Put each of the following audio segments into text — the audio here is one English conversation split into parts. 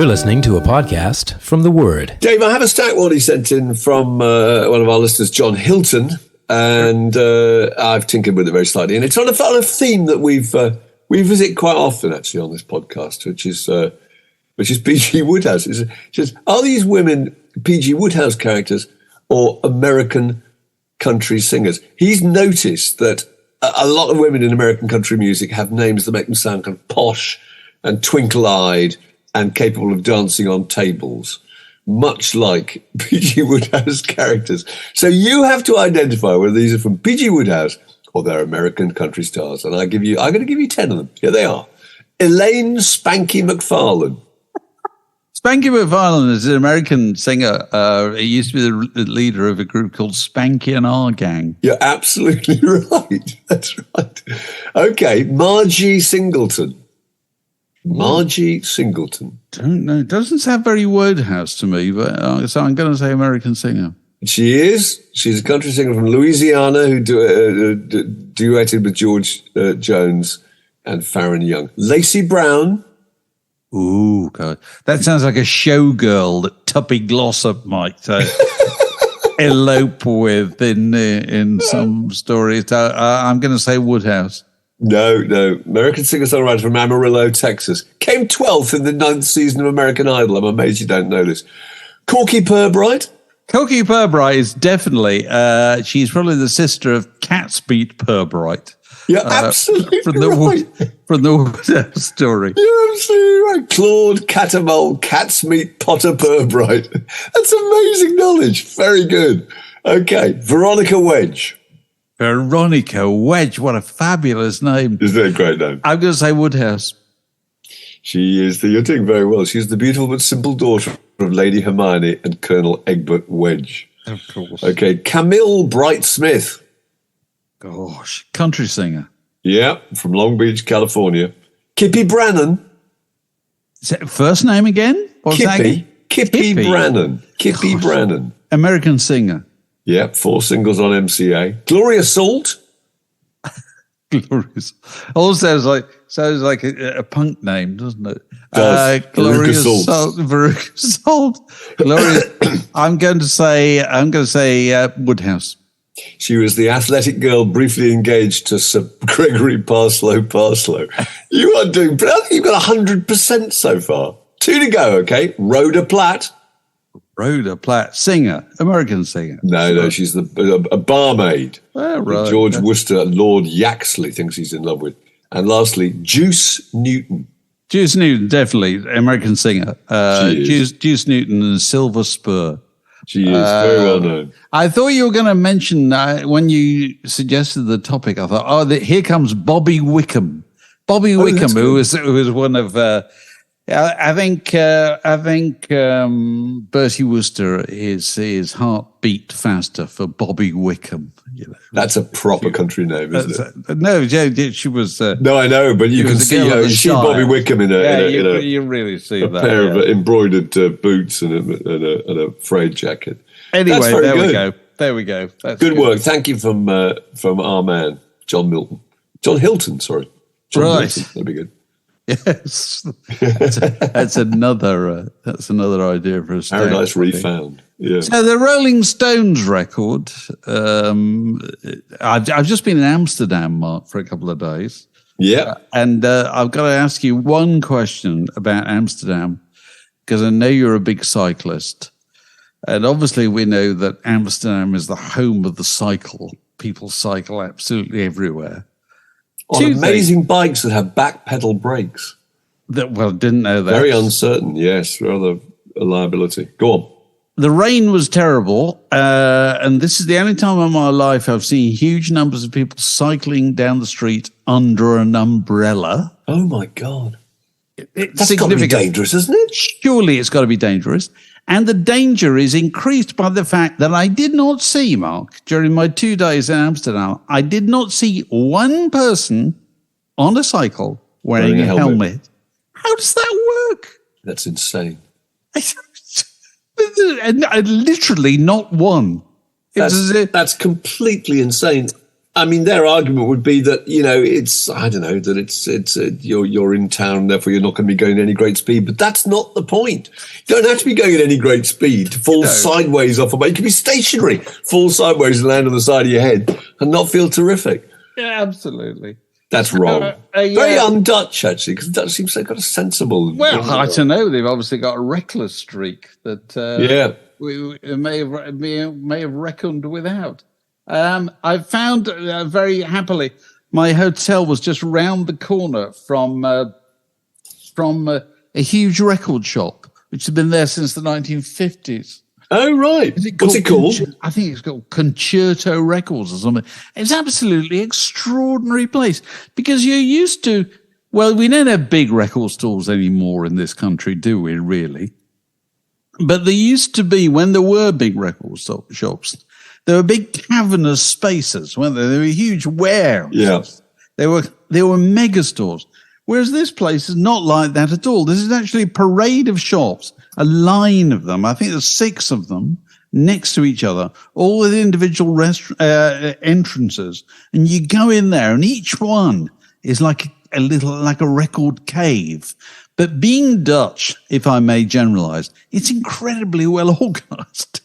You're listening to a podcast from The Word. Dave, I have a stack what he sent in from one of our listeners, John Hilton, and I've tinkered with it very slightly. And it's on a theme that we visit quite often, actually, on this podcast, which is PG Wodehouse. It says, are these women PG Wodehouse characters or American country singers? He's noticed that a lot of women in American country music have names that make them sound kind of posh and twinkle-eyed and capable of dancing on tables, much like PG Wodehouse characters. So you have to identify whether these are from PG Wodehouse or they're American country stars. And I'm going to give you 10 of them. Here they are. Elaine Spanky McFarlane. Spanky McFarlane is an American singer. He used to be the leader of a group called Spanky and Our Gang. You're absolutely right. That's right. Okay, Margie Singleton. Margie Singleton. Don't know. Doesn't sound very Wodehouse to me, but so I'm going to say American singer. She is. She's a country singer from Louisiana who duetted with George Jones and Farron Young. Lacey Brown. Ooh, God. That sounds like a showgirl that Tuppy Glossop might elope with in some stories. I'm going to say Wodehouse. No. American singer-songwriter from Amarillo, Texas. Came 12th in the 9th season of American Idol. I'm amazed you don't know this. Corky Pirbright. Corky Pirbright is definitely, she's probably the sister of Catsmeat Pirbright. You're absolutely from right. From the Woodhouse story. You're absolutely right. Claude Catamol, Catsmeat Potter Pirbright. That's amazing knowledge. Very good. Okay, Veronica Wedge. Veronica Wedge, what a fabulous name. Isn't that a great name? I'm going to say Wodehouse. She is you're doing very well. She's the beautiful but simple daughter of Lady Hermione and Colonel Egbert Wedge. Of course. Okay, Camille Bright Smith. Gosh, country singer. Yeah, from Long Beach, California. Kippy Brannan. Is that first name again? Kippy Brannan. Kippy Brannan. American singer. Yeah, 4 singles on MCA. Gloria Salt. Glorious. All sounds like a punk name, doesn't it? Does. Gloria Salt. Veruca Salt. Gloria. I'm going to say Wodehouse. She was the athletic girl briefly engaged to Sir Gregory Parslow. You are doing, but I think you've got 100% so far. 2 to go, okay? Rhoda Platt. Rhoda Platt, singer, American singer. No, she's a barmaid. Oh, right. George Worcester, Lord Yaxley thinks he's in love with. And lastly, Juice Newton. Juice Newton, definitely, American singer. Juice Newton and Silver Spur. She is very well known. I thought you were going to mention, when you suggested the topic, I thought, here comes Bobby Wickham. Bobby Wickham, who was one of... I think Bertie Wooster, his heart beat faster for Bobby Wickham. You know. That's a proper country name, isn't it? No, she was. No, I know, but you can see you see Bobby Wickham in you really see a pair of embroidered boots and a frayed jacket. Anyway, there we go. That's good work. Thank you from our man John Hilton. Sorry, John Hilton. That'd be good. Yes, that's another idea for a stage. Paradise Refound. Yeah. So the Rolling Stones record. I've just been in Amsterdam, Mark, for a couple of days. Yeah, and I've got to ask you one question about Amsterdam because I know you're a big cyclist, and obviously we know that Amsterdam is the home of the cycle. People cycle absolutely everywhere. On amazing bikes that have back pedal brakes. Didn't know that. Very uncertain, yes, rather a liability. Go on. The rain was terrible, and this is the only time in my life I've seen huge numbers of people cycling down the street under an umbrella. Oh, my God. That's got to be dangerous, isn't it? Surely it's got to be dangerous. And the danger is increased by the fact that I did not see, Mark, during my 2 days in Amsterdam, I did not see one person on a cycle wearing a helmet. How does that work? That's insane. And literally not one. That's completely insane. I mean, their argument would be that, you're in town, therefore you're not going to be going at any great speed. But that's not the point. You don't have to be going at any great speed to fall sideways off a bike. You can be stationary, fall sideways and land on the side of your head and not feel terrific. Yeah, absolutely. That's wrong. Very un-Dutch, actually, because the Dutch seems so kind of sensible. Well, I don't know. They've obviously got a reckless streak that we may have reckoned without. I found very happily my hotel was just round the corner from a huge record shop, which had been there since the 1950s. Oh, right. What's it called? I think it's called Concerto Records or something. It's absolutely extraordinary place because you're used to, well, we don't have big record stores anymore in this country, do we, really? But there used to be, when there were big record shops, there were big cavernous spaces, weren't there? There were huge warehouses. Yeah. There were mega stores. Whereas this place is not like that at all. This is actually a parade of shops, a line of them. I think there's 6 of them next to each other, all with individual entrances. And you go in there, and each one is like a record cave. But being Dutch, if I may generalize, it's incredibly well organized.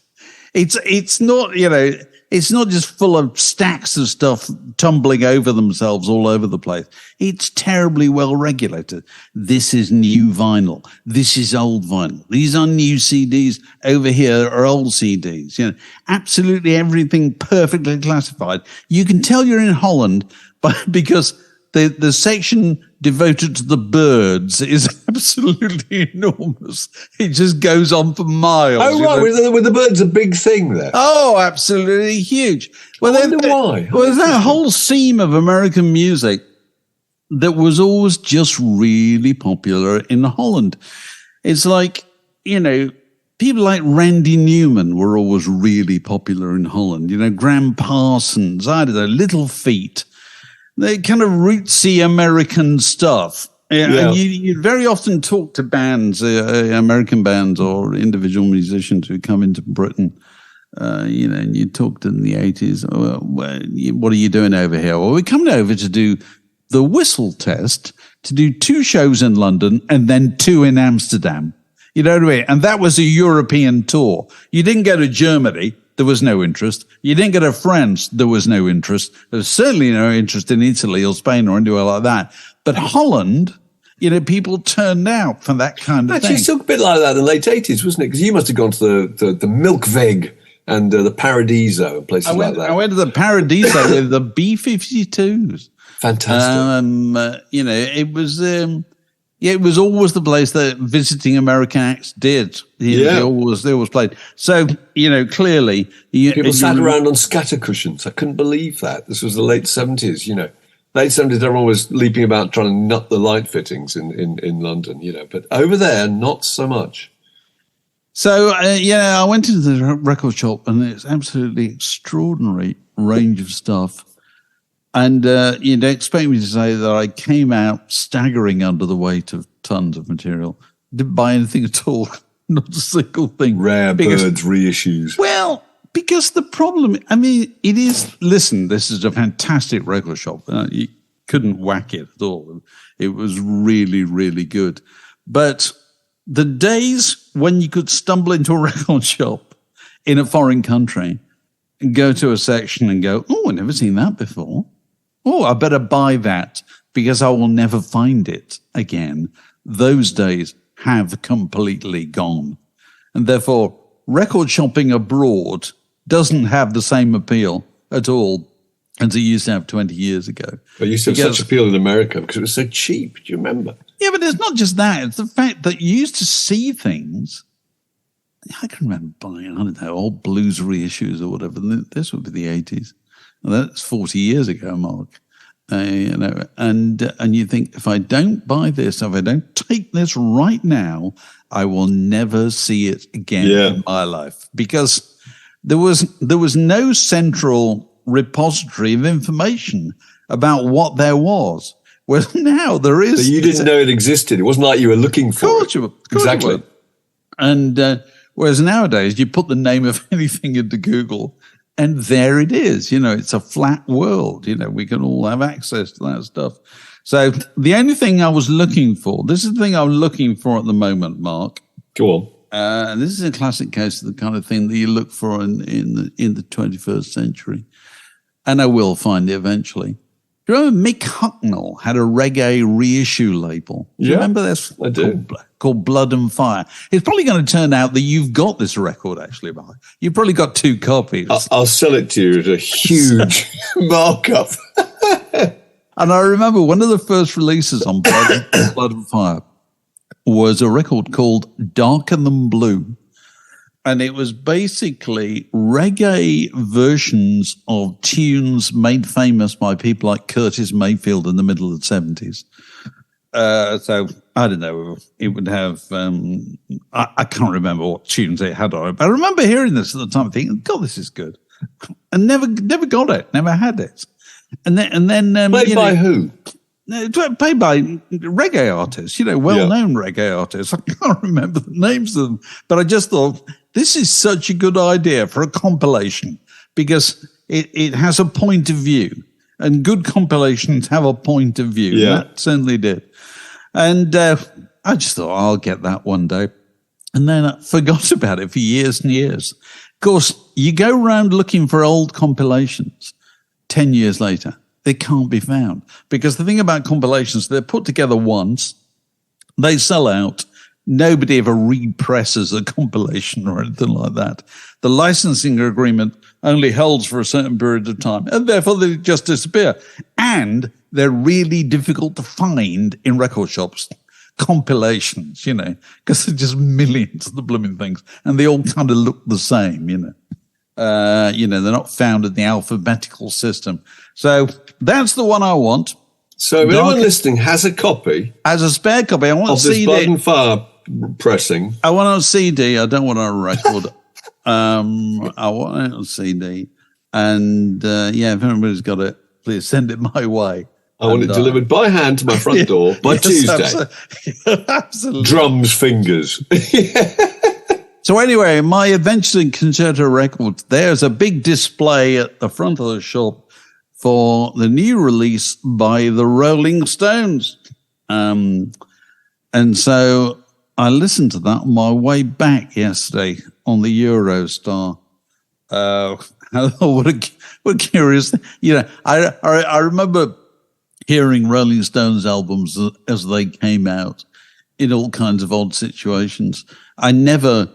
It's not, it's not just full of stacks of stuff tumbling over themselves all over the place. It's terribly well regulated. This is new vinyl. This is old vinyl. These are new CDs. Over here are old CDs. Absolutely everything perfectly classified. You can tell you're in Holland because the section devoted to the Byrds is absolutely enormous. It just goes on for miles. Oh, right. Were the Byrds a big thing there? Oh, absolutely huge. Well, I wonder why. Well, there's that whole seam of American music that was always just really popular in Holland. It's like, people like Randy Newman were always really popular in Holland. Graham Parsons, I don't know, Little Feat. They kind of rootsy American stuff. And you very often talk to bands, American bands or individual musicians who come into Britain, and you talk to them in the 80s. What are you doing over here? Well, we're coming over to do the whistle test, to do 2 shows in London and then 2 in Amsterdam. You know what I mean? And that was a European tour. You didn't go to Germany. There was no interest. You didn't go to France. There was no interest. There was certainly no interest in Italy or Spain or anywhere like that. But Holland, people turned out for that kind of thing. Actually, it's still a bit like that in the late 80s, wasn't it? Because you must have gone to the Milkveg and the Paradiso and places like that. I went to the Paradiso with the B-52s. Fantastic. It was... it was always the place that visiting American acts did. They always played. So, clearly... People sat around on scatter cushions. I couldn't believe that. This was the late 70s, Late 70s, everyone was leaping about trying to nut the light fittings in London, But over there, not so much. So, I went into the record shop and it's absolutely extraordinary range of stuff. And you'd expect me to say that I came out staggering under the weight of tons of material. Didn't buy anything at all. Not a single thing. Rare Byrds reissues. Well, because the problem, it is, listen, this is a fantastic record shop. You couldn't whack it at all. It was really, really good. But the days when you could stumble into a record shop in a foreign country and go to a section and go, oh, I've never seen that before. Oh, I better buy that because I will never find it again. Those days have completely gone. And therefore, record shopping abroad doesn't have the same appeal at all as it used to have 20 years ago. But it used to have such appeal in America because it was so cheap. Do you remember? Yeah, but it's not just that. It's the fact that you used to see things. I can remember buying, old blues reissues or whatever. This would be the 80s. Well, that's 40 years ago, Mark. And you think, if I don't buy this, if I don't take this right now, I will never see it again in my life. Because there was no central repository of information about what there was. Well, now there is. So you didn't know it existed. It wasn't like you were looking for it. Exactly. And whereas nowadays, you put the name of anything into Google, And there it is. It's a flat world. We can all have access to that stuff. So the only thing I was looking for, this is the thing I'm looking for at the moment, Mark. Go on. And this is a classic case of the kind of thing that you look for in the 21st century. And I will find it eventually. Do you remember Mick Hucknall had a reggae reissue label? Do you remember this? I do. Called Blood and Fire. It's probably going to turn out that you've got this record, actually, Mark. You've probably got 2 copies. I'll sell it to you at a huge markup. And I remember one of the first releases on Blood and Fire was a record called Darker Than Blue. And it was basically reggae versions of tunes made famous by people like Curtis Mayfield in the middle of the 70s. So I don't know. It would have, I can't remember what tunes it had on it, but I remember hearing this at the time thinking, God, this is good. And never got it, never had it. And then played by who? Played by reggae artists, well-known reggae artists. I can't remember the names of them, but I just thought, this is such a good idea for a compilation because it has a point of view, and good compilations have a point of view. Yeah. That certainly did. And I just thought, I'll get that one day. And then I forgot about it for years and years. Of course, you go around looking for old compilations 10 years later. They can't be found because the thing about compilations, they're put together once, they sell out. Nobody ever represses a compilation or anything like that. The licensing agreement only holds for a certain period of time, and therefore they just disappear. And they're really difficult to find in record shops, compilations, because there's just millions of the blooming things, and they all kind of look the same, they're not found in the alphabetical system. So that's the one I want. So if anyone listening has a copy, as a spare copy, I want of a CD. This Blood and Fire pressing. I want it on CD. I don't want it on a record. I want it on CD. And if anybody's got it, please send it my way. I want it delivered by hand to my front door by Tuesday. Absolutely. Drums, fingers. So anyway, my Adventures in Concerto Records, there's a big display at the front of the shop for the new release by the Rolling Stones. And so I listened to that on my way back yesterday on the Eurostar. What a curious thing. I remember hearing Rolling Stones albums as they came out in all kinds of odd situations. I never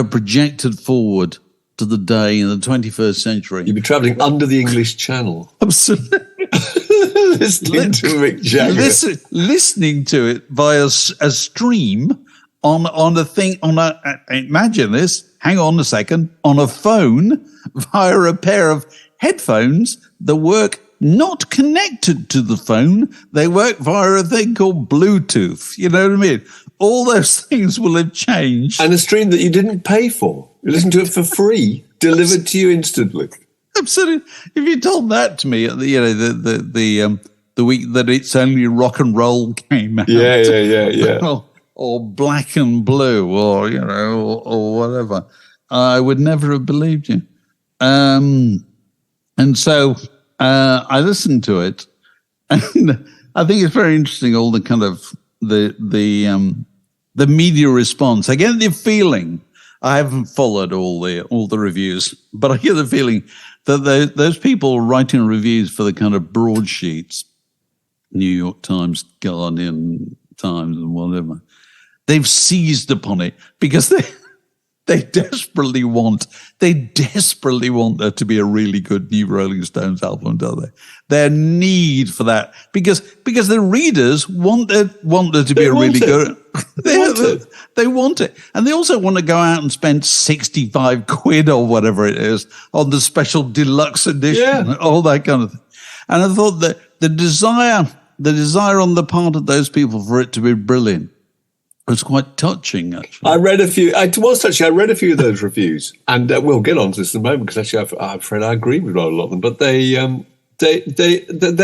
projected forward to the day in the 21st century. You'd be travelling under the English Channel. Absolutely. Listening to Mick Jagger. Listening to it via a stream on a thing, imagine this, hang on a second, on a phone via a pair of headphones that work not connected to the phone. They work via a thing called Bluetooth. You know what I mean? All those things will have changed. And a stream that you didn't pay for. You listened to it for free, delivered to you instantly. Absolutely. If you told that to me, the week that It's Only Rock and Roll came out. Yeah. or Black and Blue, or whatever, I would never have believed you. And so I listened to it, and I think it's very interesting. All the kind of the media response. I get the feeling. I haven't followed all the reviews, but I get the feeling that those people writing reviews for the kind of broadsheets, New York Times, Guardian, Times, and whatever, they've seized upon it because they desperately want there to be a really good new Rolling Stones album, don't they? Their need for that because the readers want there to be a really good. They want it, and they also want to go out and spend 65 quid or whatever it is on the special deluxe edition, all that kind of thing. And I thought that the desire on the part of those people for it to be brilliant was quite touching, actually. I read a few of those reviews, and we'll get on to this in a moment, because actually I'm afraid I agree with a lot of them, but they're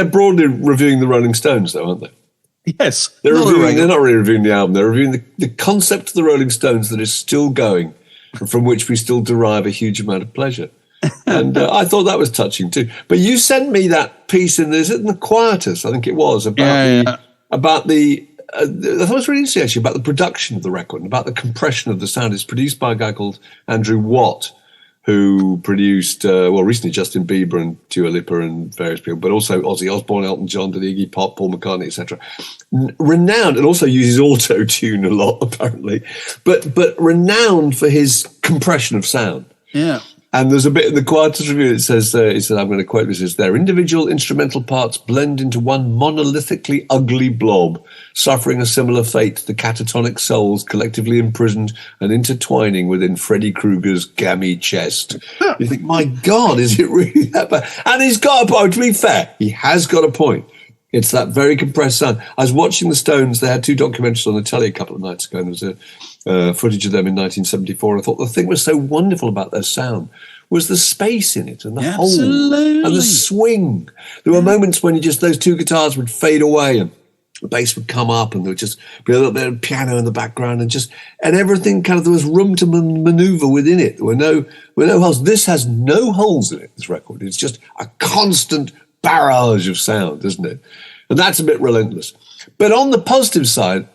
broadly reviewing the Rolling Stones, though, aren't they? Yes. They're not really reviewing the album, they're reviewing the concept of the Rolling Stones that is still going, and from which we still derive a huge amount of pleasure. And I thought that was touching too. But you sent me that piece in the Quietus, I think it was, about the I thought it was really interesting actually about the production of the record and about the compression of the sound. It's produced by a guy called Andrew Watt, who produced, recently Justin Bieber and Dua Lipa and various people, but also Ozzy Osbourne, Elton John, did Iggy Pop, Paul McCartney, etc. Renowned, and also uses auto-tune a lot, apparently, but renowned for his compression of sound. Yeah. And there's a bit in the Quietus review that says, I'm going to quote this, it says, their individual instrumental parts blend into one monolithically ugly blob, suffering a similar fate to the catatonic souls collectively imprisoned and intertwining within Freddy Krueger's gammy chest. You think, my God, is it really that bad? And he's got a point. To be fair, he has got a point. It's that very compressed sound. I was watching the Stones. They had 2 documentaries on the telly a couple of nights ago, and there was footage of them in 1974. And I thought the thing was so wonderful about their sound was the space in it and the hole and the swing. There were moments when those 2 guitars would fade away and the bass would come up and there would just be a little bit of piano in the background and everything there was room to maneuver within it. There were no holes. This has no holes in it, this record. It's just a constant barrage of sound, isn't it? And that's a bit relentless. But on the positive side,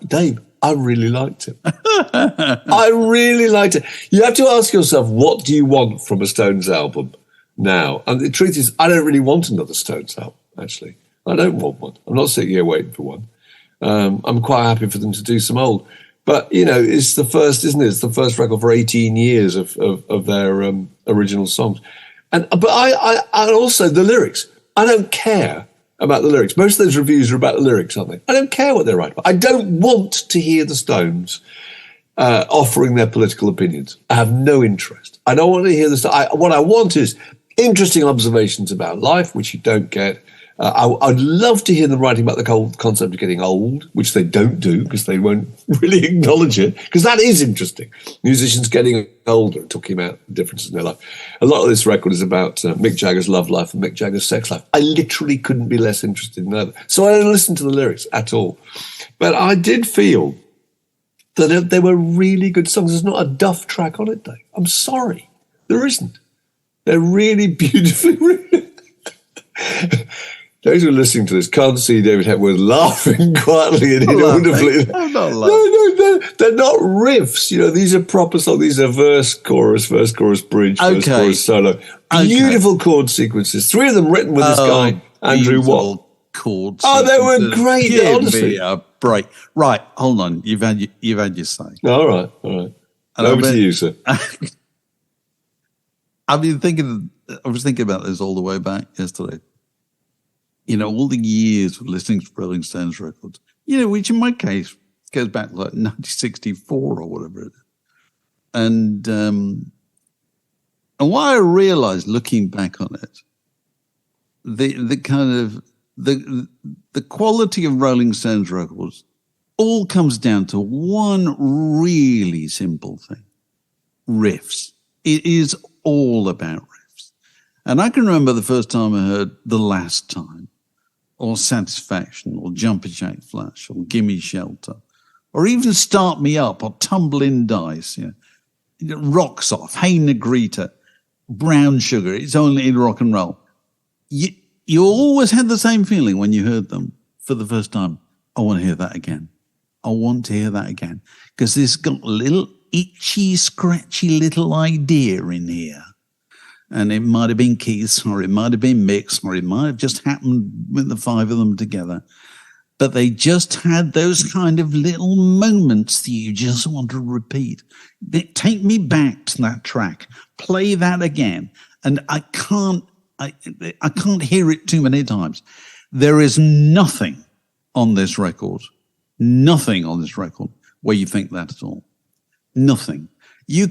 Dave, I really liked it. I really liked it. You have to ask yourself, what do you want from a Stones album now? And the truth is, I don't really want another Stones album, actually. I don't want one. I'm not sitting here waiting for one. I'm quite happy for them to do some old. But, it's the first, isn't it? It's the first record for 18 years of their original songs. But I also, the lyrics, I don't care about the lyrics. Most of those reviews are about the lyrics, aren't they? I don't care what they write about. I don't want to hear the Stones offering their political opinions. I have no interest. I don't want to hear what I want is interesting observations about life, which you don't get. I'd love to hear them writing about the whole concept of getting old, which they don't do because they won't really acknowledge it, because that is interesting. Musicians getting older and talking about differences in their life. A lot of this record is about Mick Jagger's love life and Mick Jagger's sex life. I literally couldn't be less interested in that. So I don't listen to the lyrics at all. But I did feel that they were really good songs. There's not a duff track on it, Dave. I'm sorry. There isn't. They're really beautifully written. Those who are listening to this can't see David Hepworth laughing quietly and inaudibly. I'm not laughing. No, they're not riffs. These are proper songs. These are verse, chorus, bridge, verse, chorus, solo. Beautiful chord sequences. 3 of them written with this guy, Andrew Watt. Chord they were great, honestly. A break. Right, hold on. You've had your say. All right. Over to you, sir. I was thinking about this all the way back yesterday. All the years of listening to Rolling Stones records, which in my case goes back to like 1964 or whatever it is. And what I realized looking back on it, the kind of the quality of Rolling Stones records all comes down to one really simple thing: riffs. It is all about riffs. And I can remember the first time I heard The Last Time, or Satisfaction, or Jumpin' Jack Flash, or Gimme Shelter, or even Start Me Up, or Tumblin' Dice, Rocks Off, Hey Negrita, Brown Sugar, It's Only in Rock and Roll. You always had the same feeling when you heard them for the first time. I want to hear that again. I want to hear that again. Because there's got a little itchy, scratchy little idea in here. And it might have been Keith's, or it might have been Mick's, or it might have just happened with the 5 of them together. But they just had those kind of little moments that you just want to repeat. Take me back to that track. Play that again. And I can't hear it too many times. There is nothing on this record where you think that at all. Nothing. You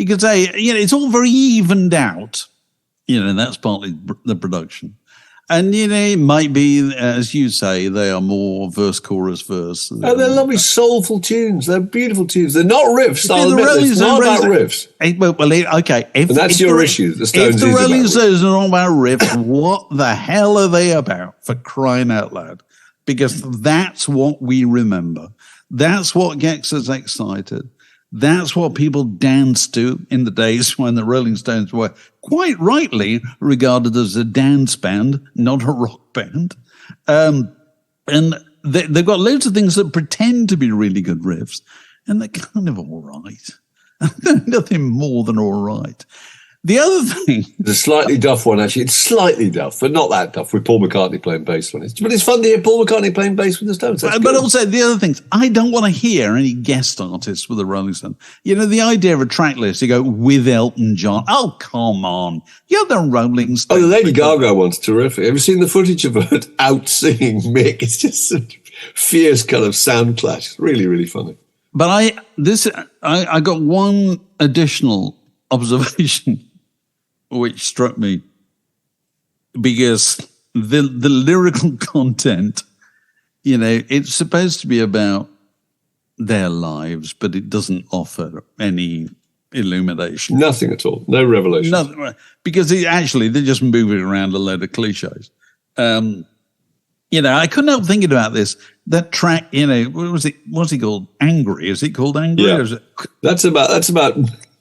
could say, it's all very evened out. That's partly the production. And, it might be, as you say, they are more verse, chorus, verse. Oh, they're lovely, soulful tunes. They're beautiful tunes. They're not riffs. It's not about riffs. Okay. And that's your issue. The Stones if the Rolling Stones are not about riffs, what the hell are they about, for crying out loud? Because that's what we remember. That's what gets us excited. That's what people danced to in the days when the Rolling Stones were quite rightly regarded as a dance band, not a rock band. And they've got loads of things that pretend to be really good riffs, and they're kind of all right. Nothing more than all right. The other thing... The slightly duff one, actually. It's slightly duff, but not that duff, with Paul McCartney playing bass on it. But it's fun to hear Paul McCartney playing bass with the Stones. But also, the other things, I don't want to hear any guest artists with the Rolling Stones. You know, the idea of a track list, you go, with Elton John. Oh, come on. You're the Rolling Stones. Oh, the Lady Gaga one's terrific. Have you seen the footage of her out singing Mick? It's just a fierce kind of sound clash. Really, really funny. But I got one additional observation which struck me, because the lyrical content, you know, it's supposed to be about their lives, but it doesn't offer any illumination. Nothing at all. No revelation. Nothing, because they're just moving around a load of cliches. You know, I couldn't help thinking about this. That track, you know, what's it called? Angry. Is it called Angry? Yeah. Or is it... That's about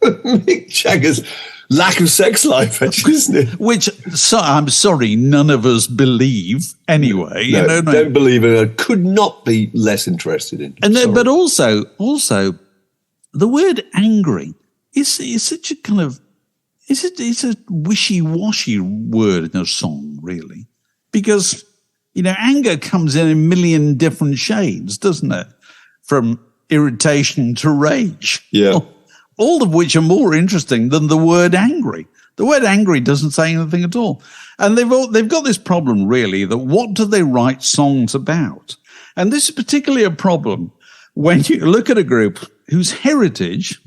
Mick Jagger's lack of sex life, actually, isn't it? Which, I'm sorry, none of us believe anyway. No, you know, don't believe it. I could not be less interested in. And but also, the word angry is such a kind of, it's a wishy-washy word in a song, really. Because, you know, anger comes in a million different shades, doesn't it? From irritation to rage. Yeah. All of which are more interesting than the word angry. The word angry doesn't say anything at all. And they've got this problem, really, that what do they write songs about? And this is particularly a problem when you look at a group whose heritage,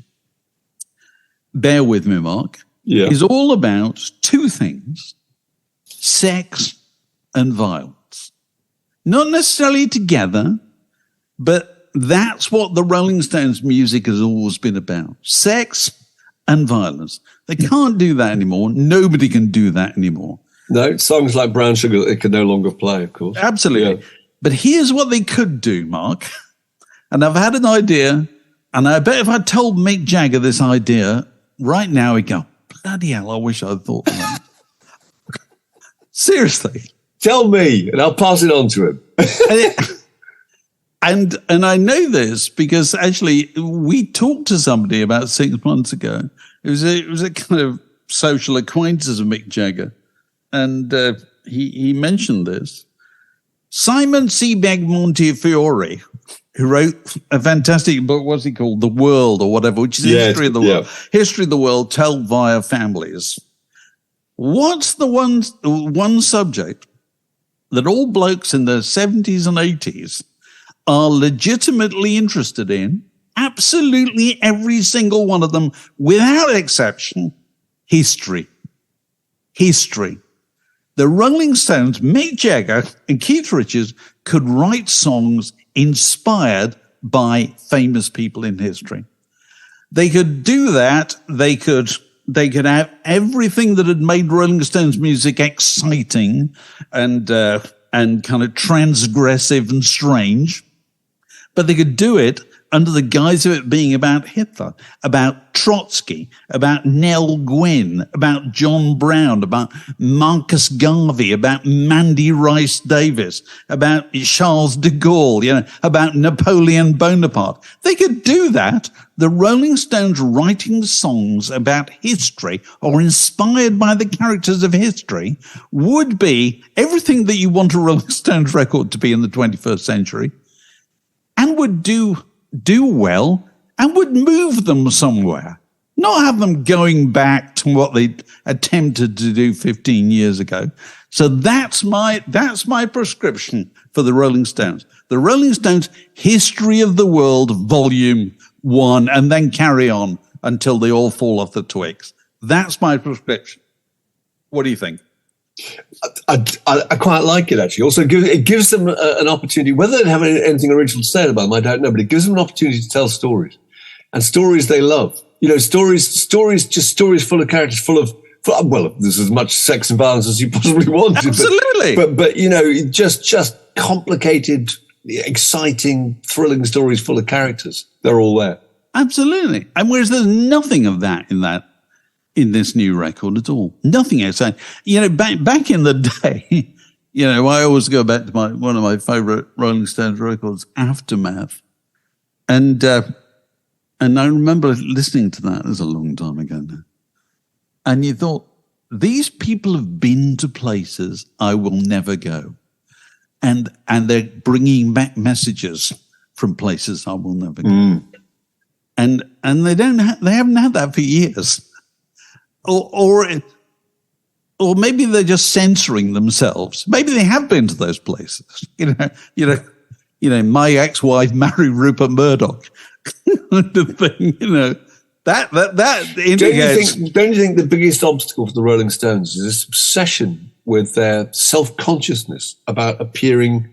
bear with me, Mark, is all about two things: sex and violence. Not necessarily together, but that's what the Rolling Stones music has always been about. Sex and violence. They can't do that anymore. Nobody can do that anymore. No, songs like Brown Sugar they can no longer play, of course. Absolutely. Yeah. But here's what they could do, Mark. And I've had an idea, and I bet if I told Mick Jagger this idea right now, he'd go, bloody hell, I wish I'd thought of that. Seriously. Tell me, and I'll pass it on to him. And I know this because actually we talked to somebody about 6 months ago. It was a kind of social acquaintance of Mick Jagger, and he mentioned this. Simon Sebag Montefiore, who wrote a fantastic book, what's it called? The World or whatever, which is History of the World. History of the World told via families. What's the one subject that all blokes in the 70s and 80s are legitimately interested in? Absolutely every single one of them, without exception, history. History. The Rolling Stones, Mick Jagger and Keith Richards could write songs inspired by famous people in history. They could do that. They could have everything that had made Rolling Stones music exciting and kind of transgressive and strange. But they could do it under the guise of it being about Hitler, about Trotsky, about Nell Gwynn, about John Brown, about Marcus Garvey, about Mandy Rice Davis, about Charles de Gaulle, about Napoleon Bonaparte. They could do that. The Rolling Stones writing songs about history or inspired by the characters of history would be everything that you want a Rolling Stones record to be in the 21st century, and would do well and would move them somewhere, not have them going back to what they attempted to do 15 years ago. So that's my prescription for the Rolling Stones. The Rolling Stones History of the World Volume 1, and then carry on until they all fall off the twigs. That's my prescription. What do you think? I quite like it, actually. Also, it gives them an opportunity, whether they have anything original to say about them, I don't know, but it gives them an opportunity to tell stories, and stories they love. Stories full of characters, full of there's as much sex and violence as you possibly wanted. Absolutely. But just complicated, exciting, thrilling stories full of characters. They're all there. Absolutely. And whereas there's nothing of that in this new record at all. Nothing outside. Back in the day, I always go back to one of my favorite Rolling Stones records, Aftermath. And I remember listening to that. It was a long time ago now. And you thought, these people have been to places I will never go. And they're bringing back messages from places I will never go. And they haven't had that for years. Or maybe they're just censoring themselves. Maybe they have been to those places. My ex-wife married Rupert Murdoch. The thing, that indicates. Don't you think the biggest obstacle for the Rolling Stones is this obsession with their self-consciousness about appearing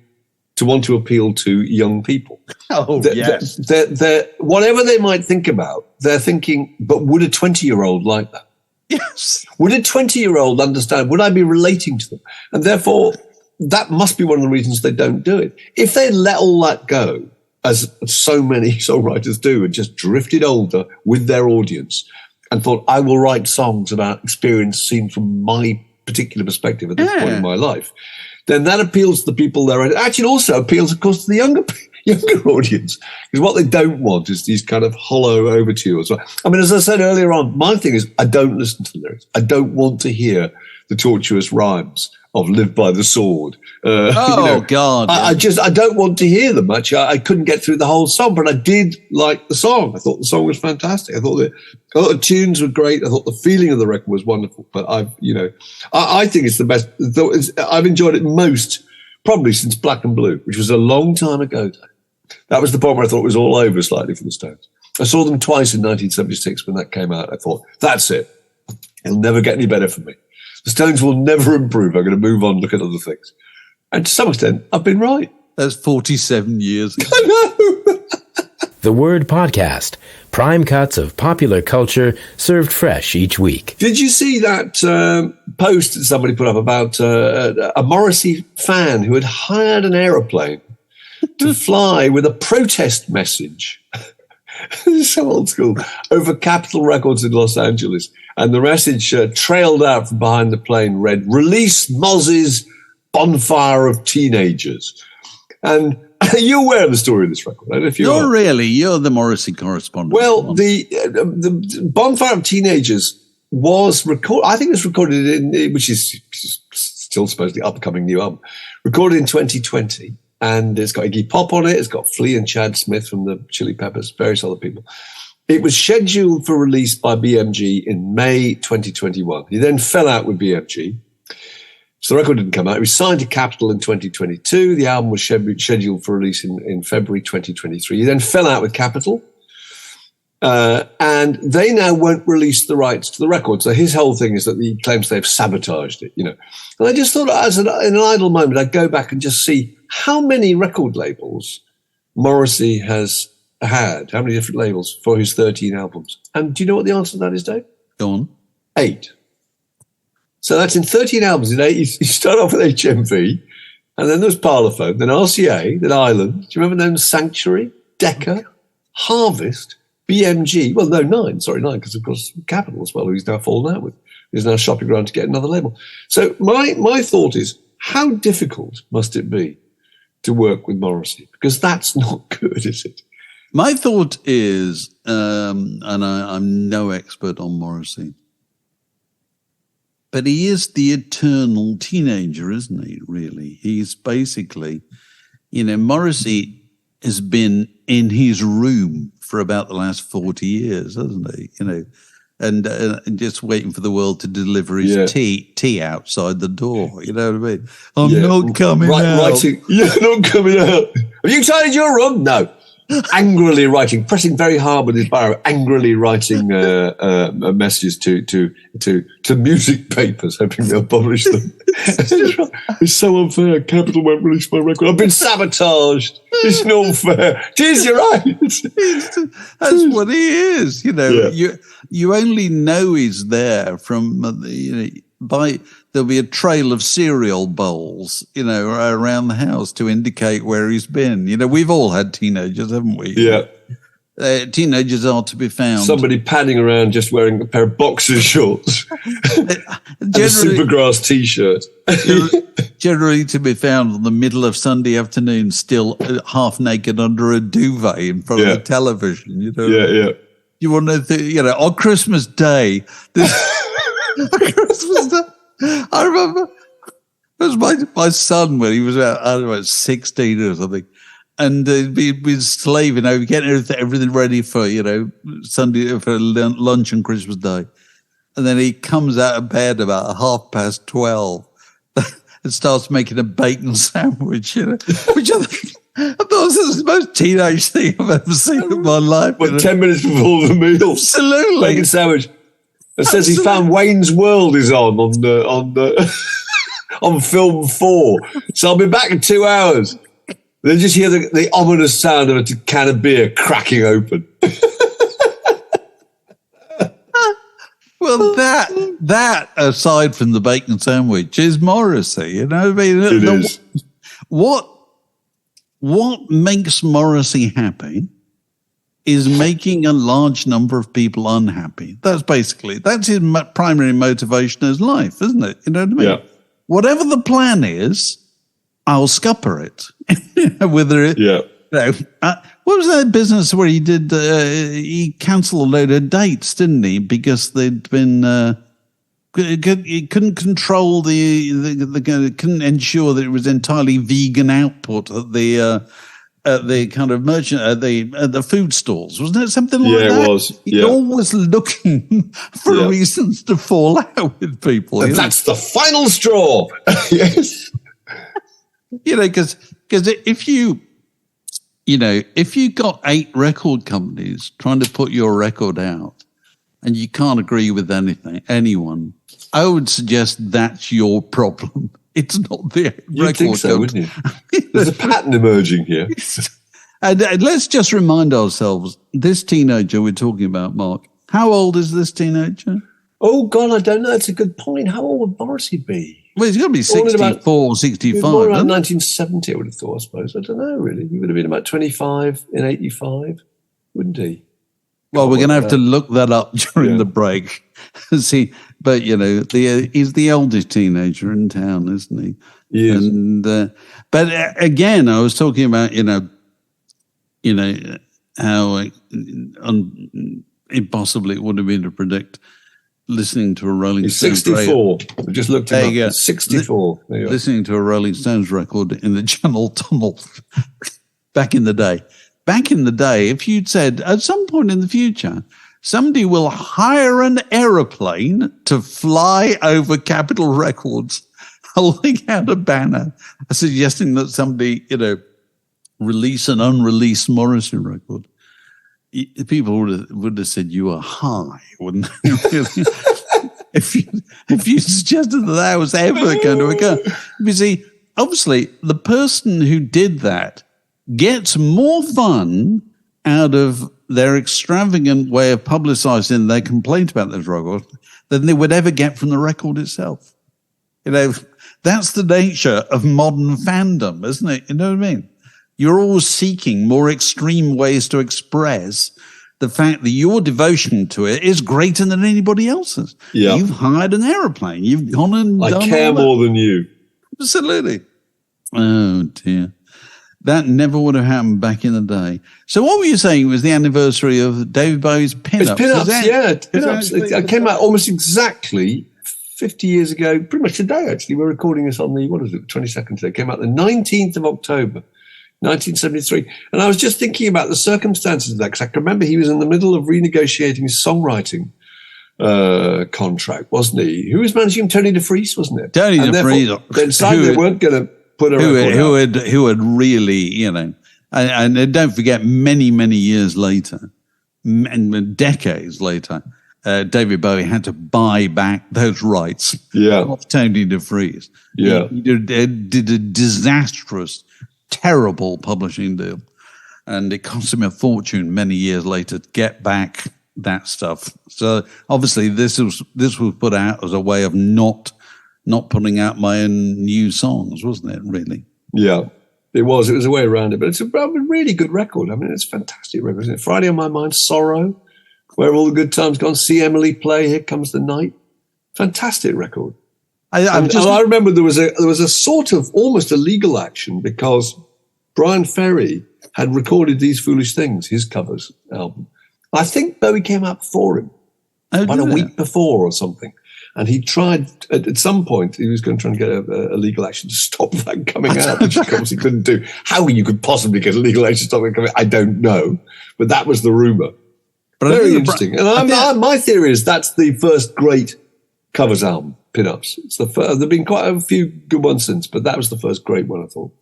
to want to appeal to young people? Oh, yes. They're, whatever they might think about, they're thinking, but would a 20-year-old like that? Yes. Would a 20-year-old understand? Would I be relating to them? And therefore, that must be one of the reasons they don't do it. If they let all that go, as so many songwriters do, and just drifted older with their audience and thought, I will write songs about experience seen from my particular perspective at this point in my life, then that appeals to the people there. It actually also appeals, of course, to the younger audience, because what they don't want is these kind of hollow overtures. I mean, as I said earlier on, my thing is I don't listen to the lyrics. I don't want to hear the tortuous rhymes of "Live by the Sword." God! I don't want to hear them much. I couldn't get through the whole song, but I did like the song. I thought the song was fantastic. I thought the tunes were great. I thought the feeling of the record was wonderful. But I think it's the best. I've enjoyed it most probably since Black and Blue, which was a long time ago. That was the point where I thought it was all over slightly for the Stones. I saw them twice in 1976 when that came out. I thought, that's it. It'll never get any better for me. The Stones will never improve. I'm going to move on, look at other things. And to some extent, I've been right. That's 47 years ago. I know. The Word Podcast. Prime cuts of popular culture served fresh each week. Did you see that post that somebody put up about a Morrissey fan who had hired an aeroplane to fly with a protest message? This is so old school. Over Capitol Records in Los Angeles. And the message trailed out from behind the plane read, "Release Moz's Bonfire of Teenagers." And are you aware of the story of this record? I don't know if you are. Not really. You're the Morrissey correspondent. Well, the Bonfire of Teenagers was recorded, I think it was recorded in, which is still supposedly upcoming new album, recorded in 2020. And it's got Iggy Pop on it. It's got Flea and Chad Smith from the Chili Peppers, various other people. It was scheduled for release by BMG in May 2021. He then fell out with BMG. So the record didn't come out. It was signed to Capitol in 2022. The album was scheduled for release in February 2023. He then fell out with Capitol. And they now won't release the rights to the record. So his whole thing is that he claims they've sabotaged it, And I just thought, in an idle moment, I'd go back and just see how many record labels Morrissey has had, how many different labels for his 13 albums. And do you know what the answer to that is, Dave? Go on. 8. So that's in 13 albums. In 8, you start off with HMV, and then there's Parlophone, then RCA, then Island. Do you remember them? Sanctuary, Decca, Harvest, BMG. Well, no, 9, because of course Capitol as well, who he's now fallen out with. He's now shopping around to get another label. So my thought is, how difficult must it be to work with Morrissey? Because that's not good, is it? My thought is, and I'm no expert on Morrissey, but he is the eternal teenager, isn't he, really? He's basically, Morrissey has been in his room for about the last 40 years, hasn't he? And just waiting for the world to deliver his tea outside the door. You know what I mean? I'm not coming out. Not coming out. Have you tidied your room? No. Angrily writing, pressing very hard with his biro, angrily writing messages to music papers, hoping they'll publish them. It's so unfair. Capitol won't release my record. I've been sabotaged. It's not fair. It is, you're right. That's what he is. You only know he's there from there'll be a trail of cereal bowls, around the house to indicate where he's been. We've all had teenagers, haven't we? Yeah. teenagers are to be found. Somebody padding around just wearing a pair of boxer shorts and a Supergrass T-shirt. Generally to be found on the middle of Sunday afternoon, still half naked under a duvet in front of the television. You know? Yeah. You want to, on Christmas Day. Christmas Day. I remember it was my son when he was about 16 or something. And he'd been slaving over getting everything ready for, Sunday, for lunch on Christmas Day. And then he comes out of bed about 12:30 and starts making a bacon sandwich, which I thought was the most teenage thing I've ever seen in my life. 10 minutes before the meal. Absolutely. Bacon sandwich. It says he found Wayne's World is on film 4. So I'll be back in 2 hours. They just hear the ominous sound of a can of beer cracking open. Well, that aside from the bacon sandwich is Morrissey. You know what I mean? It is. What makes Morrissey happy is making a large number of people unhappy. That's his primary motivation in his life, isn't it? You know what I mean? Yeah. Whatever the plan is, I'll scupper it. What was that business where he did? He cancelled a load of dates, didn't he? Because they'd been he couldn't control couldn't ensure that it was entirely vegan output at the kind of merchant at the food stalls, wasn't it? Something like that. Yeah, it was. He's always looking for reasons to fall out with people. That's the final straw. Yes. Because if you got 8 record companies trying to put your record out and you can't agree with anyone, I would suggest that's your problem. It's not the record think so, wouldn't you? There's a pattern emerging here. And let's just remind ourselves, this teenager we're talking about, Mark, how old is this teenager? Oh, God, I don't know. That's a good point. How old would Morrissey be? Well, he's got to be 64, 65. More around 1970, I would have thought, I suppose. I don't know, really. He would have been about 25 in 85, wouldn't he? Well, we're going to have to look that up during the break. See, but, he's the oldest teenager in town, isn't he? He is. And, but again, I was talking about, how impossible it would have been to predict listening to a Rolling Stones record. 64. We just looked him up. 64. Listening to a Rolling Stones record in the Channel Tunnel back in the day. Back in the day, if you'd said at some point in the future, somebody will hire an aeroplane to fly over Capitol Records holding out a banner suggesting that somebody, release an unreleased Morrissey record, people would have said you are high, wouldn't they? if you suggested that was ever going to occur. You see, obviously, the person who did that gets more fun out of their extravagant way of publicizing their complaint about this record than they would ever get from the record itself. That's the nature of modern fandom, isn't it? You know what I mean? You're always seeking more extreme ways to express the fact that your devotion to it is greater than anybody else's. Yeah. You've hired an aeroplane. You've gone and done I care more than you. Absolutely. Oh, dear. That never would have happened back in the day. So what were you saying was the anniversary of David Bowie's Pinups? It's Pinups, Pinups. It came out almost exactly 50 years ago, pretty much today, actually. We're recording this on the, 22nd today. It came out the 19th of October. 1973. And I was just thinking about the circumstances of that, because I can remember he was in the middle of renegotiating his songwriting contract, wasn't he? Who was managing him? Tony DeFries, wasn't it? Tony DeFries. They decided they weren't going to put a record out. Who had really, and don't forget, many, many years later, and decades later, David Bowie had to buy back those rights of Tony DeFries. Yeah. He did a disastrous, terrible publishing deal, and it cost him a fortune many years later to get back that stuff. So obviously this was put out as a way of not putting out my own new songs, wasn't it, really? Yeah. It was a way around it, but it's a really good record. I mean, it's a fantastic record, isn't it? Friday on My Mind, Sorrow, Where All the Good Times Gone, See Emily Play, Here Comes the Night. Fantastic record. I remember there was a sort of almost a legal action because Brian Ferry had recorded These Foolish Things, his covers album. I think Bowie came out before him, about a week before or something. And he tried, at some point, he was going to try and get a legal action to stop that coming out, which he obviously couldn't do. How you could possibly get a legal action to stop it coming out, I don't know. But that was the rumour. Very interesting. And my theory is that's the first great covers album, Pinups. There have been quite a few good ones since, but that was the first great one, I thought.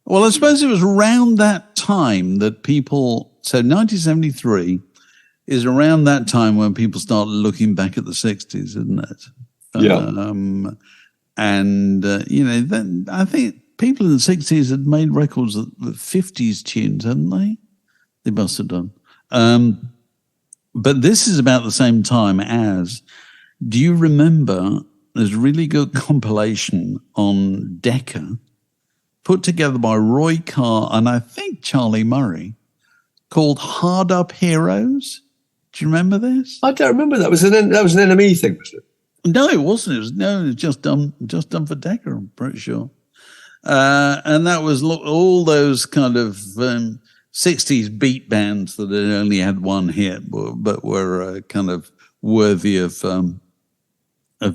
Well, I suppose it was around that time that people, so 1973 is around that time when people start looking back at the 60s, isn't it? Yeah. Then I think people in the 60s had made records of the 50s tunes, hadn't they? They must have done. But this is about the same time as, do you remember, there's a really good compilation on Decca put together by Roy Carr and I think Charlie Murray called Hard Up Heroes. Do you remember this? I don't remember that. That was an NME thing, was it? No, it wasn't. It was just done for Decca, I'm pretty sure. And that was all those kind of 60s beat bands that had only had one hit, but were kind of worthy of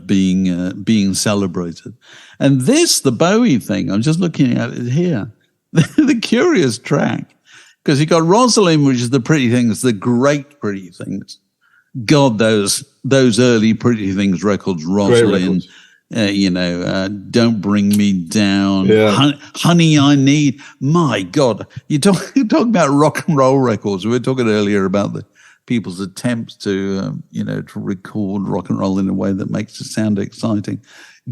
being celebrated. And the Bowie thing, I'm just looking at it here. The curious track, because you got Rosalind, which is the Pretty Things, the great Pretty Things. God, those early Pretty Things records, Rosalind, Don't Bring Me Down, Honey I Need. My God, you talk about rock and roll records. We were talking earlier about the people's attempts to record rock and roll in a way that makes it sound exciting.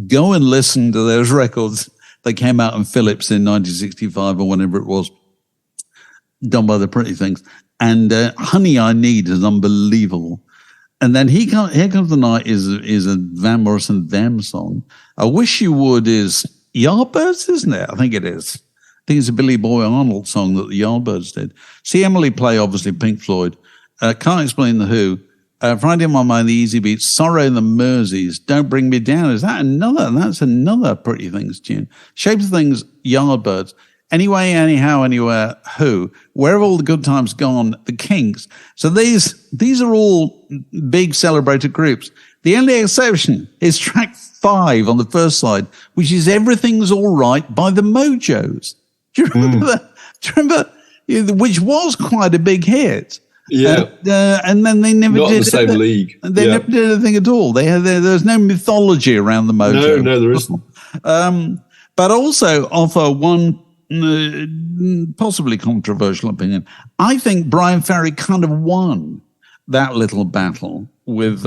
Go and listen to those records. They came out in Philips in 1965 or whenever it was, done by the Pretty Things. And Honey I Need is unbelievable. And then Here Comes the Night is a Van Morrison Them song. I Wish You Would is Yardbirds, isn't it? I think it is. I think it's a Billy Boy Arnold song that the Yardbirds did. See Emily Play, obviously Pink Floyd. Can't Explain the Who. Friday on My Mind, the Easy Beats. Sorrow and the Merseys. Don't Bring Me Down. Is that another? That's another Pretty Things tune. Shapes of Things, Yardbirds. Anyway, Anyhow, Anywhere, Who. Where Have All the Good Times Gone, The Kinks. So these are all big celebrated groups. The only exception is track 5 on the first side, which is Everything's All Right by the Mojos. Do you remember that? Do you remember? Which was quite a big hit. Yeah. And then they never Not did the same league. They never did anything at all. There's no mythology around the Mojos. No, there isn't. But also offer one possibly controversial opinion. I think Brian Ferry kind of won that little battle with,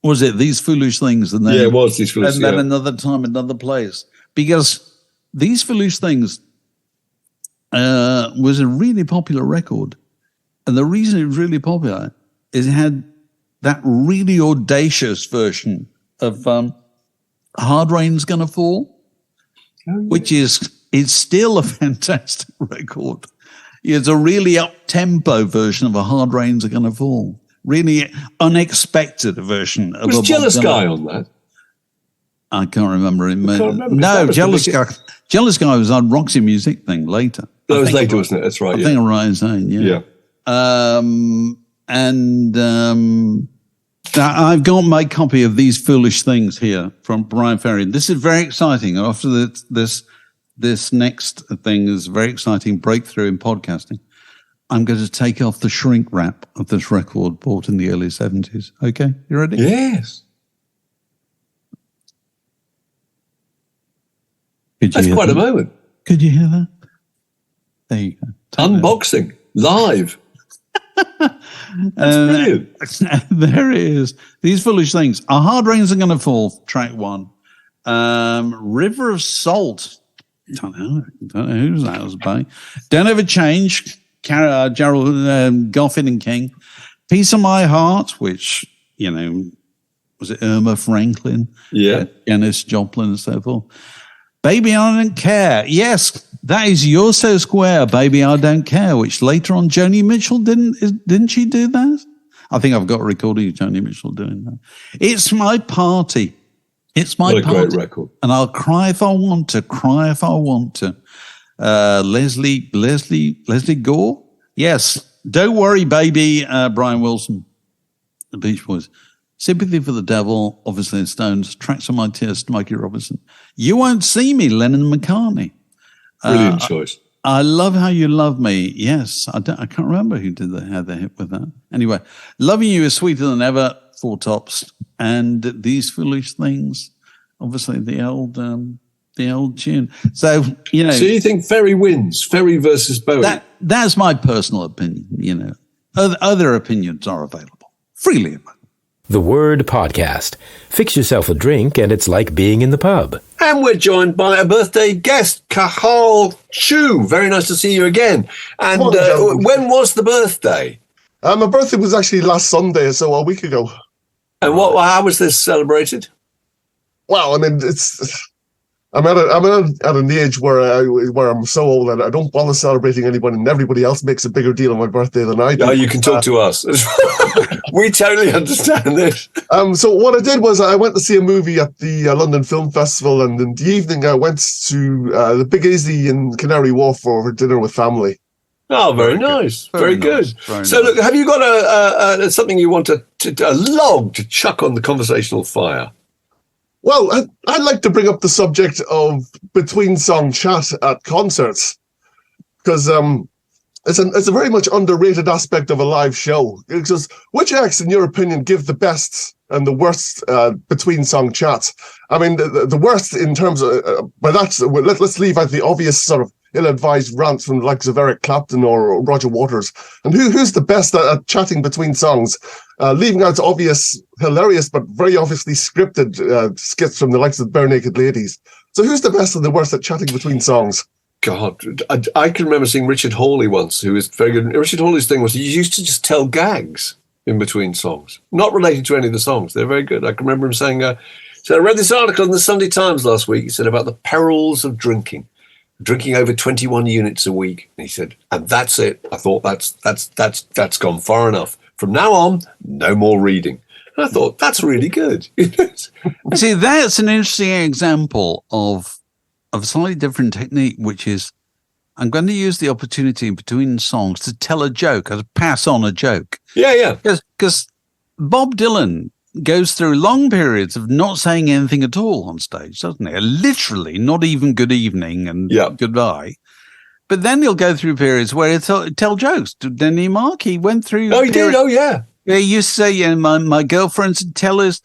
was it These Foolish Things? And then, it was These Foolish Things. And then Another Time, Another Place. Because These Foolish Things was a really popular record. And the reason it was really popular is it had that really audacious version of Hard Rain's Gonna Fall, which is still a fantastic record. It's a really up-tempo version of a Hard Rain's Gonna Fall. Really unexpected version of was Jealous Guy on that? I can't remember him. No, Jealous Guy was on Roxy Music thing later. That was later, wasn't it? That's right. I think I'm right in saying, yeah. I've got my copy of These Foolish Things here from Brian Ferry. This is very exciting. After this next thing is a very exciting breakthrough in podcasting. I'm going to take off the shrink wrap of this record bought in the early 70s. Okay, you ready? Yes. That's quite a moment. Could you hear that? There you go. Unboxing, live. That's brilliant. There it is. These Foolish Things. A Hard Rains Are Gonna Fall, track 1. River of Salt. Don't know who that was by. Don't Ever Change. Gerald Goffin and King. Peace of My Heart, which, was it Irma Franklin? Yeah. Janis Joplin and so forth. Baby, I Don't Care. Yes, that is You're So Square, Baby, I Don't Care, which later on Joni Mitchell didn't she do that? I think I've got a recording of Joni Mitchell doing that. It's my party. It's my what a party. great record. And I'll cry if I want to, cry if I want to. Leslie Gore? Yes. Don't Worry, Baby, Brian Wilson, the Beach Boys. Sympathy for the Devil, obviously the Stones. Tracks on My Tears, Smokey Robinson. You Won't See Me, Lennon and McCartney. Brilliant choice. I Love How You Love Me. Yes, I can't remember who had the hit with that. Anyway, Loving You Is Sweeter Than Ever, Four Tops, and These Foolish Things. Obviously, the old tune. So you know. So you think Ferry wins? Ferry versus Bowie. That's my personal opinion. You know, other opinions are available freely. The Word Podcast. Fix yourself a drink and it's like being in the pub. And we're joined by a birthday guest, Cahal Chu. Very nice to see you again. And when was the birthday? My birthday was actually last Sunday, so a week ago. And how was this celebrated? Well, I mean, I'm at an age where I'm so old that I don't bother celebrating anyone, and everybody else makes a bigger deal on my birthday than I do. No, you can talk to us. We totally understand this. So what I did was I went to see a movie at the London Film Festival, and in the evening I went to the Big Easy in Canary Wharf for dinner with family. Oh, very nice. Very good. Very so, nice. look, have you got something you want a log to chuck on the conversational fire? Well, I'd like to bring up the subject of between-song chat at concerts, because it's a very much underrated aspect of a live show. Because which acts, in your opinion, give the best and the worst between-song chats? I mean, the worst in terms of, but let's leave out the obvious sort of ill-advised rants from the likes of Eric Clapton or Roger Waters. And who's the best at chatting between songs? Leaving out obvious, hilarious, but very obviously scripted skits from the likes of Bare Naked Ladies. So who's the best and the worst at chatting between songs? God, I can remember seeing Richard Hawley once, who was very good. Richard Hawley's thing was he used to just tell gags in between songs, not related to any of the songs. They're very good. I can remember him saying, so I read this article in the Sunday Times last week. He said about the perils of drinking over 21 units a week. And he said, and that's it. I thought that's gone far enough. From now on, no more reading. And I thought, that's really good. See, that's an interesting example of a slightly different technique, which is I'm going to use the opportunity in between songs to tell a joke, or to pass on a joke. Yeah. Because Bob Dylan goes through long periods of not saying anything at all on stage, doesn't he? Literally, not even good evening and goodbye. But then he'll go through periods where he'll tell jokes. Didn't he, Mark? He went through... Oh, he did? Oh, yeah. Yeah, he used to say, my girlfriend's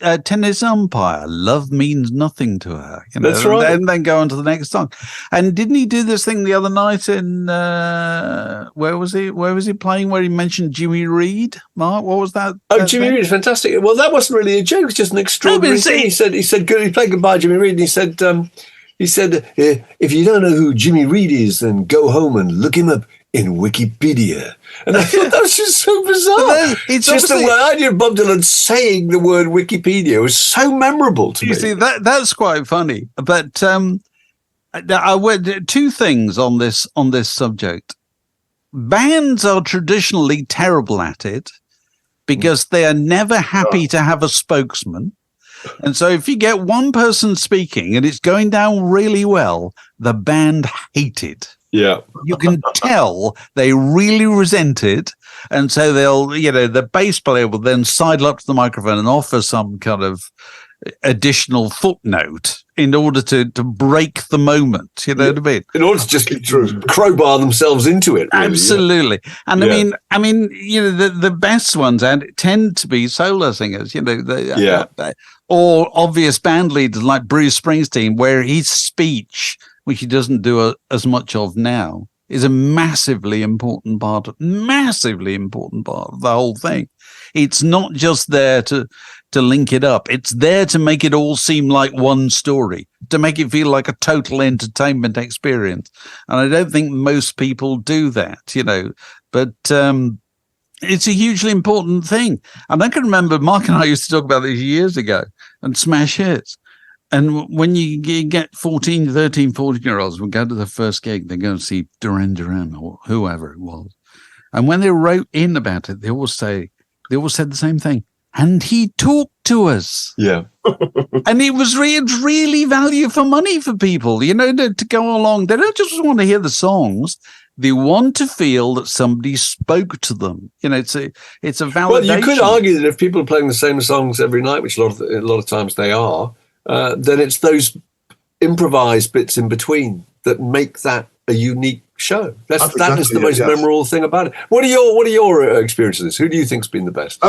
a tennis umpire. Love means nothing to her. You know? That's right. And then go on to the next song. And didn't he do this thing the other night in... Where was he playing where he mentioned Jimmy Reed? Mark, what was that? Oh, Jimmy Reed is fantastic. Well, that wasn't really a joke. It's just an extraordinary thing. He said, good. He played Goodbye, Jimmy Reed, and he said, if you don't know who Jimmy Reed is, then go home and look him up in Wikipedia. And I thought that was just so bizarre. It's just the idea of Bob Dylan saying the word Wikipedia was so memorable to me. You see, that's quite funny. But I went two things on this subject. Bands are traditionally terrible at it because they are never happy to have a spokesman. And so if you get one person speaking and it's going down really well, the band hate it. Yeah. You can tell they really resent it. And so the bass player will then sidle up to the microphone and offer some kind of additional footnote in order to break the moment. You know what I mean? In order to just crowbar themselves into it. Really, absolutely. Yeah. And I mean, the best ones tend to be solo singers, or obvious band leaders like Bruce Springsteen, where his speech, which he doesn't do as much of now, is a massively important part of the whole thing. It's not just there to link it up. It's there to make it all seem like one story, to make it feel like a total entertainment experience. And I don't think most people do that, but it's a hugely important thing. And I can remember Mark and I used to talk about this years ago and smash hits. And when you get 14-year-olds will go to the first gig, they go and see Duran Duran or whoever it was. And when they wrote in about it, they all said the same thing. And he talked to us. Yeah. And it was really value for money for people, to go along. They don't just want to hear the songs. They want to feel that somebody spoke to them. It's a validation. Well, you could argue that if people are playing the same songs every night, which a lot of times they are, then it's those improvised bits in between that make that a unique show. That is the most memorable thing about it. What are your experiences? Who do you think's been the best?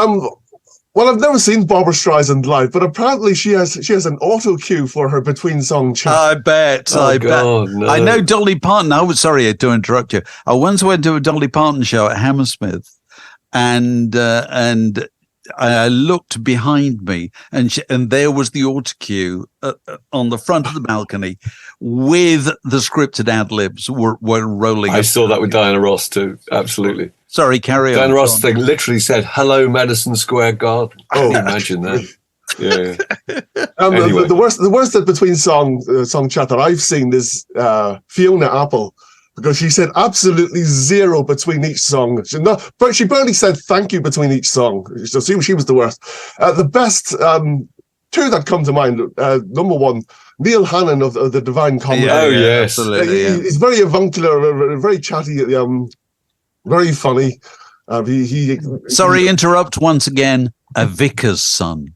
Well, I've never seen Barbra Streisand live, but apparently she has an auto cue for her between song chat. I bet. No. I know Dolly Parton. I was sorry to interrupt you. I once went to a Dolly Parton show at Hammersmith, and I looked behind me, and there was the auto cue on the front of the balcony with the scripted ad libs were rolling. I saw that with Diana Ross too. Absolutely. Sorry, carry on. Diana Ross thing literally said, "Hello, Madison Square Garden." Can you imagine that? Yeah. Anyway. The worst that between song chat that I've seen is Fiona Apple, because she said absolutely zero between each song. She barely said thank you between each song. So she was the worst. The best two that come to mind. Number one, Neil Hannon of the Divine Comedy. Yes, absolutely. He's very avuncular, very chatty. Very funny. Sorry, interrupt once again. A vicar's son.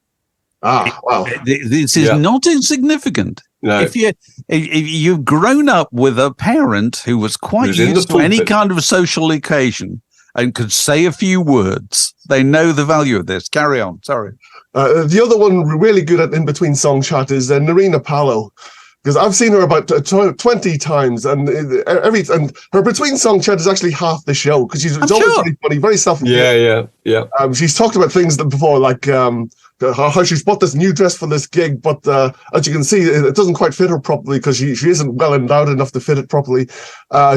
Wow. This is not insignificant. No. If you've grown up with a parent who was quite used to any kind of social occasion and could say a few words, they know the value of this. Carry on. Sorry. The other one really good at in between song chat is Narina Palo. Because I've seen her about 20 times, and her between song chat is actually half the show, because she's always really funny, very self-aware. Yeah. She's talked about things before, like how she's bought this new dress for this gig, but as you can see, it doesn't quite fit her properly because she isn't well endowed enough to fit it properly.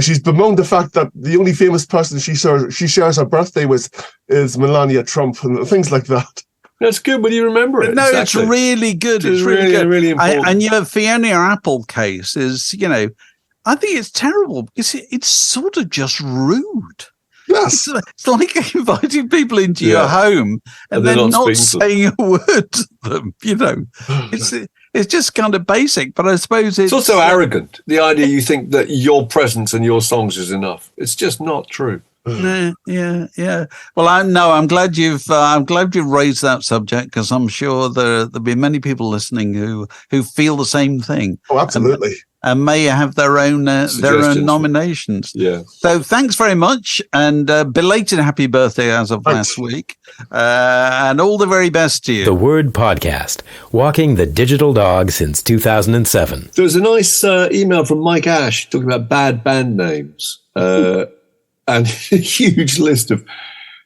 She's bemoaned the fact that the only famous person she shares her birthday with is Melania Trump, and things like that. That's good. Will you remember it? No, exactly. It's really good. It's really good. Really important. And your Fiona Apple case is, I think it's terrible because it's sort of just rude. Yes. It's like inviting people into your home and then not saying a word to them, It's just kind of basic, but I suppose it's also arrogant. The idea you think that your presence and your songs is enough. It's just not true. Yeah. Well, I'm glad you've raised that subject, because I'm sure there'll be many people listening who feel the same thing. Oh, absolutely. And may have their own nominations. Yeah. So thanks very much, and belated happy birthday as of last week, and all the very best to you. The Word Podcast, walking the digital dog since 2007. There was a nice email from Mike Ash talking about bad band names. And a huge list of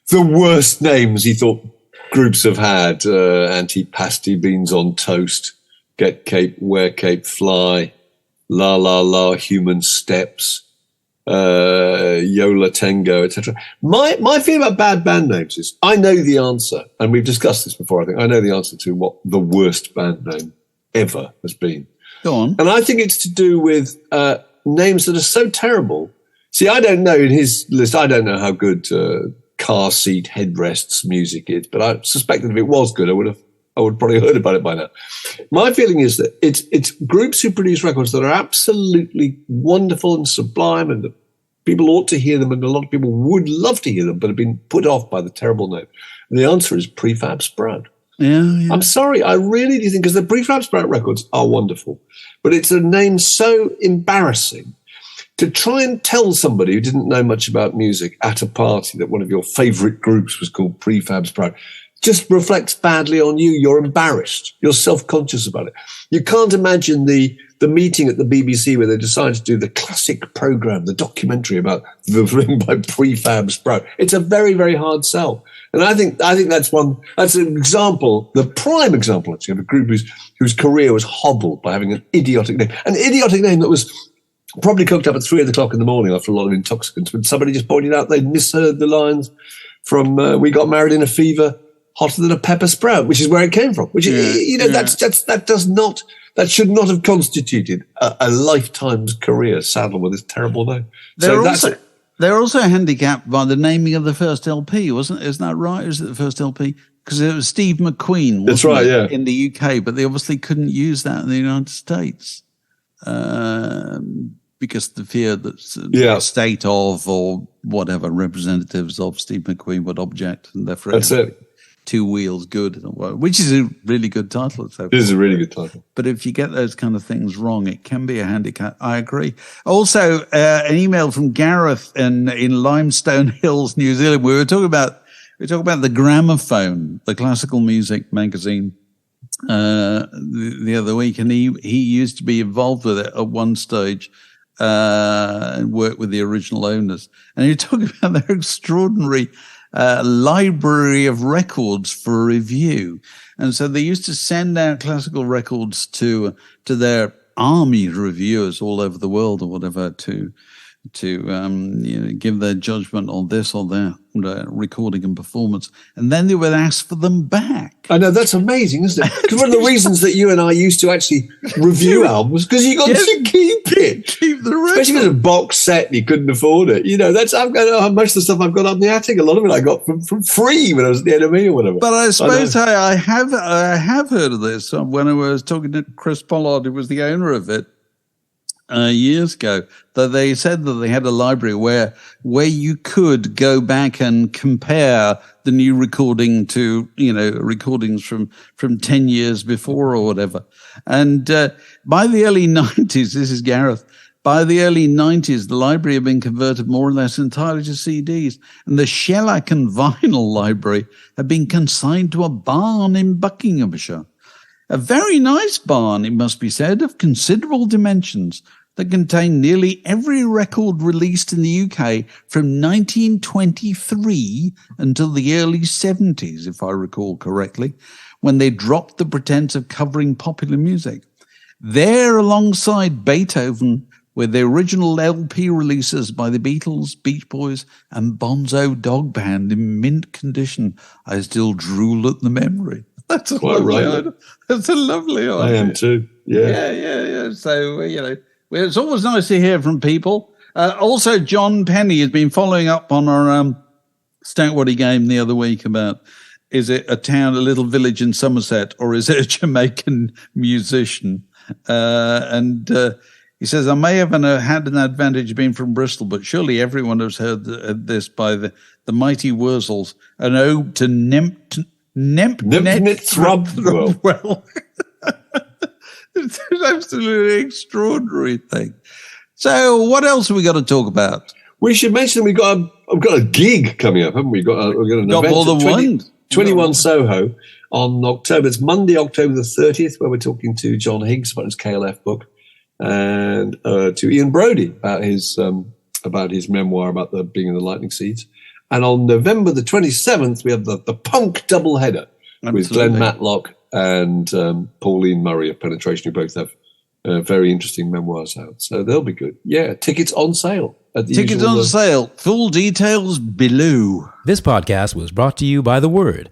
the worst names he thought groups have had. Anti-pasty, beans on toast, get cape, wear cape, fly, la la la, human steps, Yola Tango, etc. My feeling about bad band names is I know the answer, and we've discussed this before, I think. I know the answer to what the worst band name ever has been. Go on. And I think it's to do with names that are so terrible. See, I don't know in his list, I don't know how good car seat headrests music is, but I suspect that if it was good, I would probably have heard about it by now. My feeling is that it's groups who produce records that are absolutely wonderful and sublime, and that people ought to hear them, and a lot of people would love to hear them, but have been put off by the terrible name. And the answer is Prefab Sprout. Yeah. I'm sorry, I really do think, because the Prefab Sprout records are wonderful, but it's a name so embarrassing. To try and tell somebody who didn't know much about music at a party that one of your favourite groups was called Prefab Sprout just reflects badly on you. You're embarrassed. You're self-conscious about it. You can't imagine the meeting at the BBC where they decided to do the classic programme, the documentary about the thing by Prefab Sprout. It's a very, very hard sell. And I think that's an example, the prime example actually, of a group whose career was hobbled by having an idiotic name. An idiotic name that was probably cooked up at 3 o'clock in the morning after a lot of intoxicants, when somebody just pointed out they'd misheard the lines from We Got Married in a Fever, hotter than a pepper sprout, which is where it came from. Which that That should not have constituted a lifetime's career, saddled with this terrible name. They're also handicapped by the naming of the first LP, isn't that right? Is it the first LP? Because it was Steve McQueen, that's right, yeah, in the UK, but they obviously couldn't use that in the United States because the fear that the state of or whatever representatives of Steve McQueen would object, and therefore that's it. Two Wheels Good, which is a really good title. It is a really good title. But if you get those kind of things wrong, it can be a handicap. I agree. Also, an email from Gareth in Limestone Hills, New Zealand. We talk about the Gramophone, the classical music magazine, the other week, and he used to be involved with it at one stage and worked with the original owners. And you talk about their extraordinary library of records for review. And so they used to send out classical records to their army reviewers all over the world or whatever to give their judgment on this or that recording and performance, and then they would ask for them back. I know, that's amazing, isn't it? Because one of the reasons that you and I used to actually review albums, because you got to keep it, keep the record. Especially if it was a box set and you couldn't afford it. Most of the stuff I've got up in the attic. A lot of it I got from free when I was at the NME or whatever. But I suppose I have heard of this when I was talking to Chris Pollard, who was the owner of it. Years ago, that they said that they had a library where you could go back and compare the new recording to recordings from 10 years before or whatever. And by the early 90s, this is Gareth. By the early 90s, the library had been converted more or less entirely to CDs, and the shellac and vinyl library had been consigned to a barn in Buckinghamshire. A very nice barn, it must be said, of considerable dimensions, that contained nearly every record released in the UK from 1923 until the early 70s, if I recall correctly, when they dropped the pretense of covering popular music. There, alongside Beethoven, were the original LP releases by the Beatles, Beach Boys, and Bonzo Dog Band in mint condition. I still drool at the memory. That's a lovely idea. That's a lovely idea. I am too. Yeah. So, it's always nice to hear from people. Also, John Penny has been following up on our Stoutwaddy game the other week about, is it a little village in Somerset, or is it a Jamaican musician? And he says, I may have had an advantage being from Bristol, but surely everyone has heard this by the mighty Wurzels, an ode to Nempnithrub. Well, it's an absolutely extraordinary thing. So, what else have we got to talk about? We should mention we've got a gig coming up, haven't we? We've got an event more than one. 21 Soho on October. It's Monday, October the 30th, where we're talking to John Higgs about his KLF book, and to Ian Brodie about his memoir about being in the Lightning Seeds. And on November the 27th, we have the punk doubleheader with Glenn Matlock and Pauline Murray of Penetration, who both have very interesting memoirs out. So they'll be good. Yeah, tickets on sale. Tickets on sale. Full details below. This podcast was brought to you by The Word.